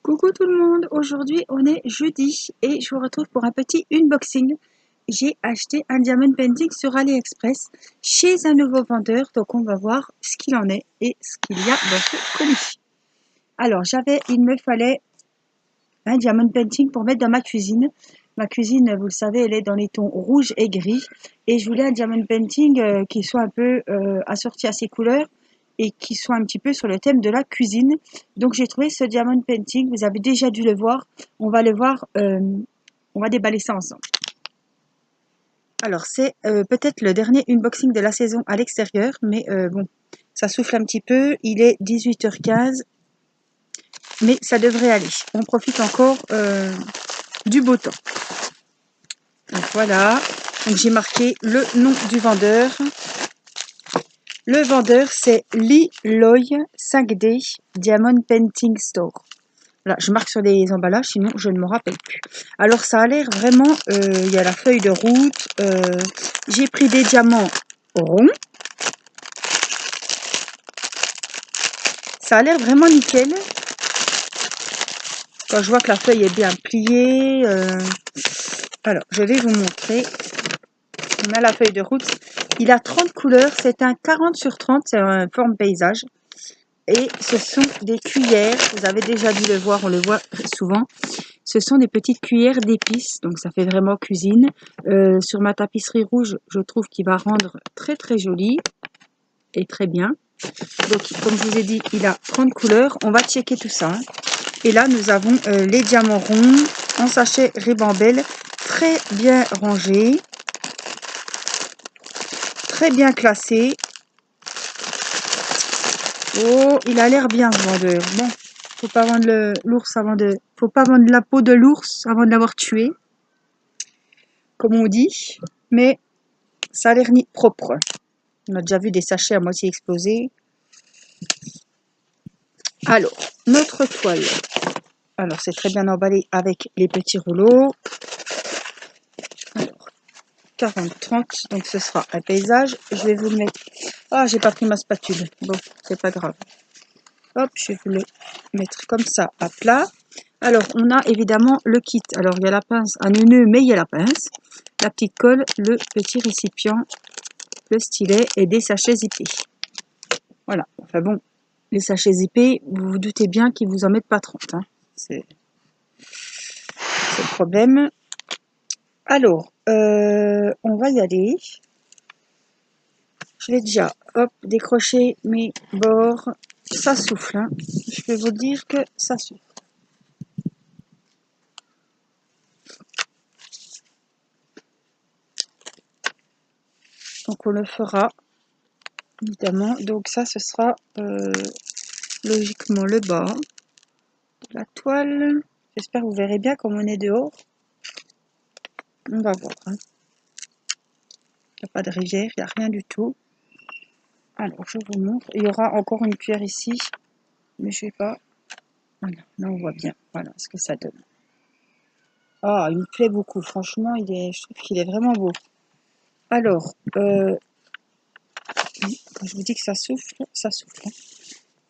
Coucou tout le monde, aujourd'hui on est jeudi et je vous retrouve pour un petit unboxing. J'ai acheté un diamond painting sur AliExpress chez un nouveau vendeur, donc on va voir ce qu'il en est et ce qu'il y a dans ce colis. Alors il me fallait un diamond painting pour mettre dans ma cuisine. Ma cuisine, vous le savez, elle est dans les tons rouge et gris et je voulais un diamond painting qui soit un peu assorti à ces couleurs et qui soit un petit peu sur le thème de la cuisine. Donc j'ai trouvé ce diamond painting, vous avez déjà dû le voir, on va le voir, on va déballer ça ensemble. Alors c'est peut-être le dernier unboxing de la saison à l'extérieur, mais bon, ça souffle un petit peu, il est 18h15, mais ça devrait aller. On profite encore du beau temps. Donc voilà, donc j'ai marqué le nom du vendeur. Le vendeur, c'est Liloy 5D Diamond Painting Store. Voilà, je marque sur les emballages, sinon je ne me rappelle plus. Alors ça a l'air vraiment, il y a la feuille de route, j'ai pris des diamants ronds. Ça a l'air vraiment nickel. Quand je vois que la feuille est bien pliée. Alors, je vais vous montrer. On a la feuille de route. Il a 30 couleurs, c'est un 40 sur 30, c'est un forme paysage. Et ce sont des cuillères, vous avez déjà dû le voir, on le voit souvent. Ce sont des petites cuillères d'épices, donc ça fait vraiment cuisine. Sur ma tapisserie rouge, je trouve qu'il va rendre très très joli et très bien. Donc comme je vous ai dit, il a 30 couleurs, on va checker tout ça. Et là, nous avons les diamants ronds en sachet ribambelle, très bien rangés, très bien classés. Oh, il a l'air bien, ce vendeur. Bon, faut pas vendre l'ours faut pas vendre la peau de l'ours avant de l'avoir tué, comme on dit. Mais ça a l'air propre. On a déjà vu des sachets à moitié explosés. Alors, notre toile. Alors, c'est très bien emballé avec les petits rouleaux. Alors, 40-30, donc ce sera un paysage. Je vais vous le mettre. Ah, j'ai pas pris ma spatule. Bon, c'est pas grave. Hop, je vais vous le mettre comme ça à plat. Alors, on a évidemment le kit. Alors, il y a la pince à neuneu, mais il y a la pince, la petite colle, le petit récipient, le stylet et des sachets zippés. Voilà. Enfin bon, les sachets zippés, vous vous doutez bien qu'ils vous en mettent pas 30. Hein. C'est le problème. Alors, on va y aller. Je vais déjà, hop, décrocher mes bords. Ça souffle. Hein. Je peux vous dire que ça souffle. Donc on le fera évidemment. Donc ça, ce sera logiquement le bas de la toile. J'espère que vous verrez bien comme on est dehors. On va voir. Hein. Il n'y a pas de rivière, il n'y a rien du tout. Alors je vous montre. Il y aura encore une cuillère ici, mais je ne sais pas. Voilà, là on voit bien. Voilà ce que ça donne. Ah, il me plaît beaucoup. Franchement, je trouve qu'il est vraiment beau. Alors, quand je vous dis que ça souffle, ça souffle. Hein.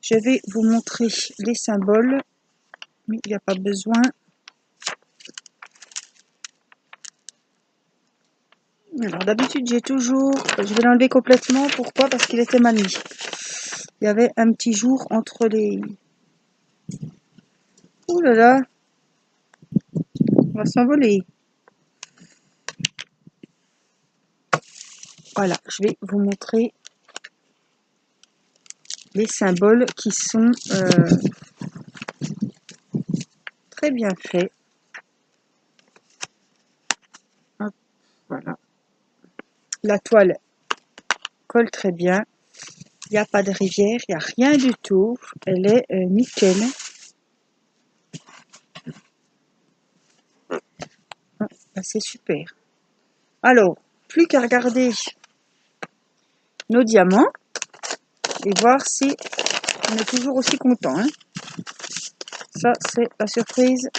Je vais vous montrer les symboles, mais il n'y a pas besoin. Alors d'habitude, je vais l'enlever complètement. Pourquoi? Parce qu'il était mal mis. Il y avait un petit jour entre les... Ouh là là, on va s'envoler. Voilà, je vais vous montrer les symboles qui sont très bien faits. Hop, voilà. La toile colle très bien. Il n'y a pas de rivière, il n'y a rien du tout. Elle est nickel. Ah, c'est super. Alors, plus qu'à regarder nos diamants et voir si on est toujours aussi content. Hein. Ça, c'est la surprise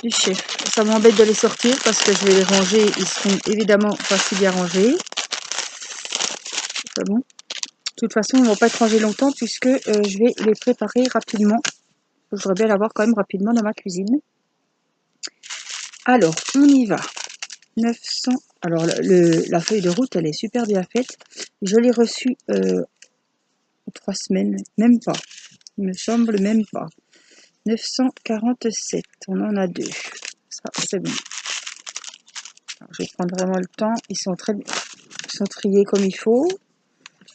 du chef. Ça m'embête de les sortir parce que je vais les ranger. Ils seront évidemment pas si bien rangés. Pas bon. De toute façon, ils ne vont pas être rangés longtemps puisque je vais les préparer rapidement je voudrais bien l'avoir quand même rapidement dans ma cuisine. Alors, on y va. 900. Alors, la feuille de route, elle est super bien faite. Je l'ai reçue 3 semaines, même pas. Il me semble même pas. 947, on en a 2. Ça, c'est bon. Alors, je vais prendre vraiment le temps. Ils sont triés comme il faut.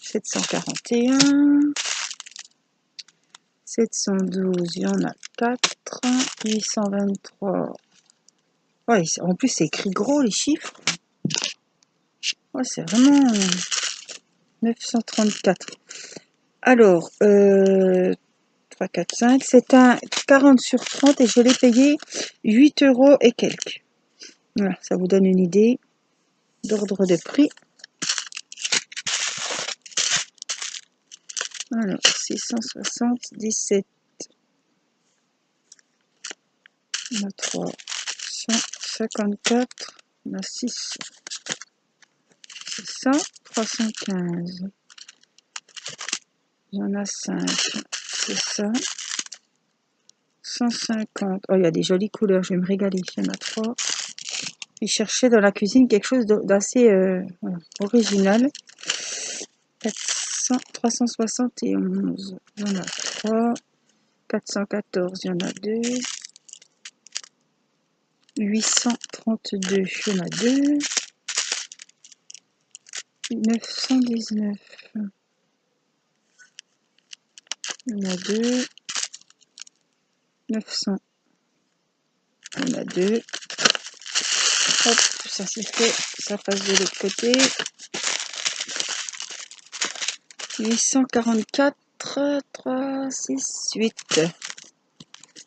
741. 712, il y en a 4. 823. Ouais, en plus, c'est écrit gros les chiffres. Ouais, c'est vraiment 934. Alors, 3, 4, 5. C'est un 40 sur 30 et je l'ai payé 8 € et quelques. Voilà, ça vous donne une idée d'ordre de prix. Alors, 677. On a 3. 154. On a 6. C'est ça. 315. Il y en a 5. C'est ça. 150. Oh, il y a des jolies couleurs. Je vais me régaler. Il y en a 3. Je cherchais dans la cuisine quelque chose d'assez voilà, original. 400, 371. Il y en a 3. 414. Il y en a 2. 832. Il y en a 2. 919. Il y en a 2. 900. Il y en a 2. Hop, ça c'est fait. Ça passe de l'autre côté. 844. 3, 6, 8.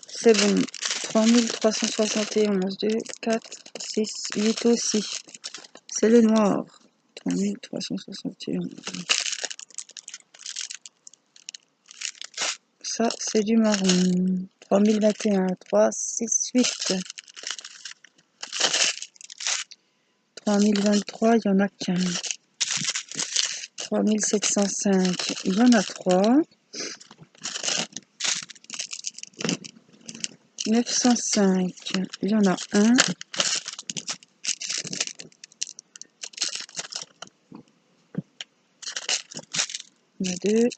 C'est bon. 3371. 2, 4, 6, 8 aussi. C'est le noir. 3371. Ça, c'est du marron. 3021. 3, 6, 8. 3023, il y en a qu'un. 3705, il y en a 3. 905, il y en a 1. Il y en a 2.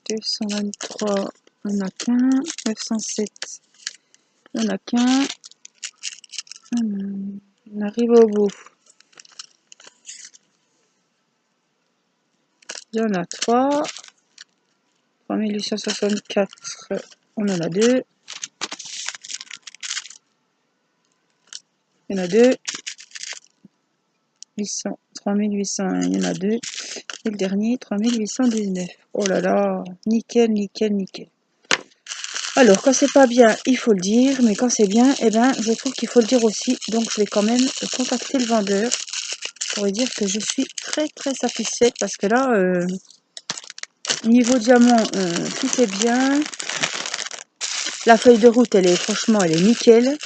223, il n'y en a qu'un. 907, il n'y en a qu'un. On arrive au bout. Il y en a 3. 3864, on en a 2. Il y en a 2. 800, 3801, il y en a 2. Et le dernier, 3819. Oh là là, nickel, nickel, nickel. Alors, quand c'est pas bien, il faut le dire, mais quand c'est bien, eh ben, je trouve qu'il faut le dire aussi. Donc, je vais quand même contacter le vendeur pour lui dire que je suis très, très satisfaite parce que là, niveau diamant, tout est bien. La feuille de route, franchement, elle est nickel.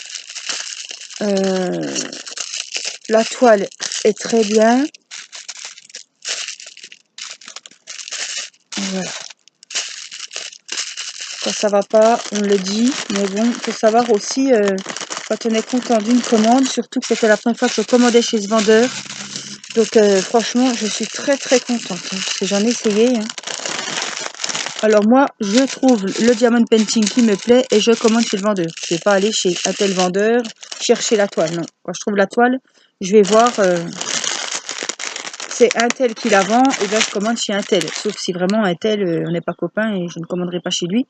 La toile est très bien. Voilà. Quand ça va pas, on le dit. Mais bon, il faut savoir aussi, quand on est content d'une commande, surtout que c'était la première fois que je commandais chez ce vendeur. Donc franchement, je suis très très contente. Hein, parce que j'en ai essayé. Hein. Alors moi, je trouve le diamond painting qui me plaît et je commande chez le vendeur. Je vais pas aller chez un tel vendeur chercher la toile. Non. Quand je trouve la toile, je vais voir... c'est un tel qui la vend, et bien je commande chez un tel. Sauf si vraiment un tel, on n'est pas copains et je ne commanderai pas chez lui.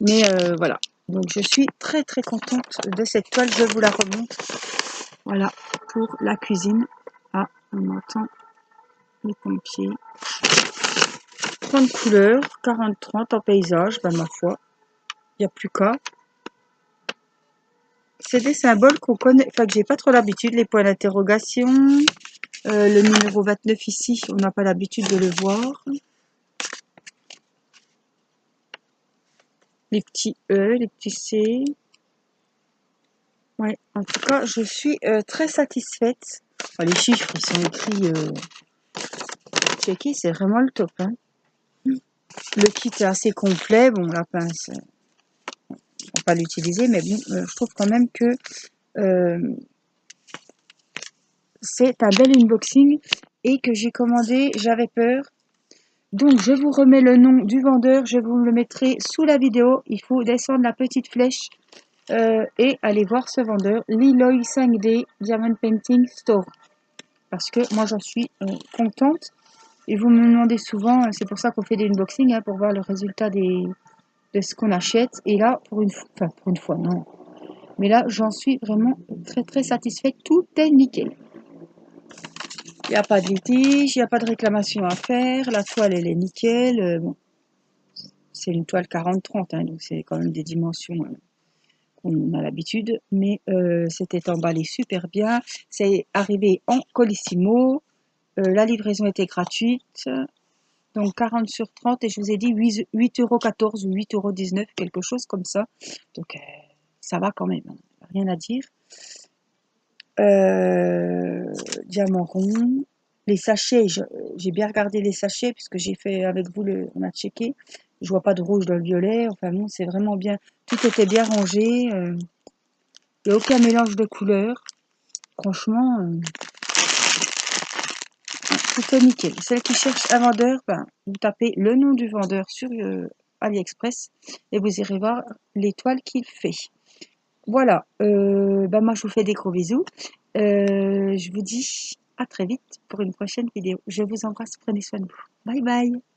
Mais voilà. Donc je suis très très contente de cette toile. Je vous la remonte. Voilà pour la cuisine. Ah, on entend les pompiers. 30 couleurs, 40-30 en paysage, ben ma foi. Il n'y a plus qu'à. C'est des symboles qu'on connaît, enfin que j'ai pas trop l'habitude, les points d'interrogation. Le numéro 29 ici, on n'a pas l'habitude de le voir. Les petits E, les petits C. Ouais, en tout cas, je suis très satisfaite. Enfin, les chiffres, ils sont écrits checkés, c'est vraiment le top. Hein. Le kit est assez complet. Bon, la pince, on va pas l'utiliser, mais bon, je trouve quand même que c'est un bel unboxing et que j'ai commandé, j'avais peur. Donc, je vous remets le nom du vendeur, je vous le mettrai sous la vidéo. Il faut descendre la petite flèche et aller voir ce vendeur, Liloy 5D Diamond Painting Store. Parce que moi, j'en suis contente. Et vous me demandez souvent, c'est pour ça qu'on fait des unboxings, hein, pour voir le résultat de ce qu'on achète. Et là, pour une fois, non. Mais là, j'en suis vraiment très très satisfaite. Tout est nickel. Il n'y a pas de litige, il n'y a pas de réclamation à faire. La toile, elle est nickel. Bon, c'est une toile 40-30, hein, donc c'est quand même des dimensions qu'on a l'habitude. Mais c'était emballé super bien. C'est arrivé en colissimo. La livraison était gratuite. Donc 40 sur 30 et je vous ai dit 8,14 € ou 8,19 €, quelque chose comme ça. Donc ça va quand même, hein, rien à dire. Diamant rond. Les sachets, j'ai bien regardé les sachets puisque j'ai fait avec vous, on a checké. Je vois pas de rouge dans le violet. Enfin bon, c'est vraiment bien. Tout était bien rangé. Il n'y a aucun mélange de couleurs. Franchement, tout est nickel. Celle qui cherche un vendeur, ben, vous tapez le nom du vendeur sur AliExpress et vous irez voir l'étoile qu'il fait. Voilà, ben moi je vous fais des gros bisous. Je vous dis à très vite pour une prochaine vidéo. Je vous embrasse, prenez soin de vous. Bye bye.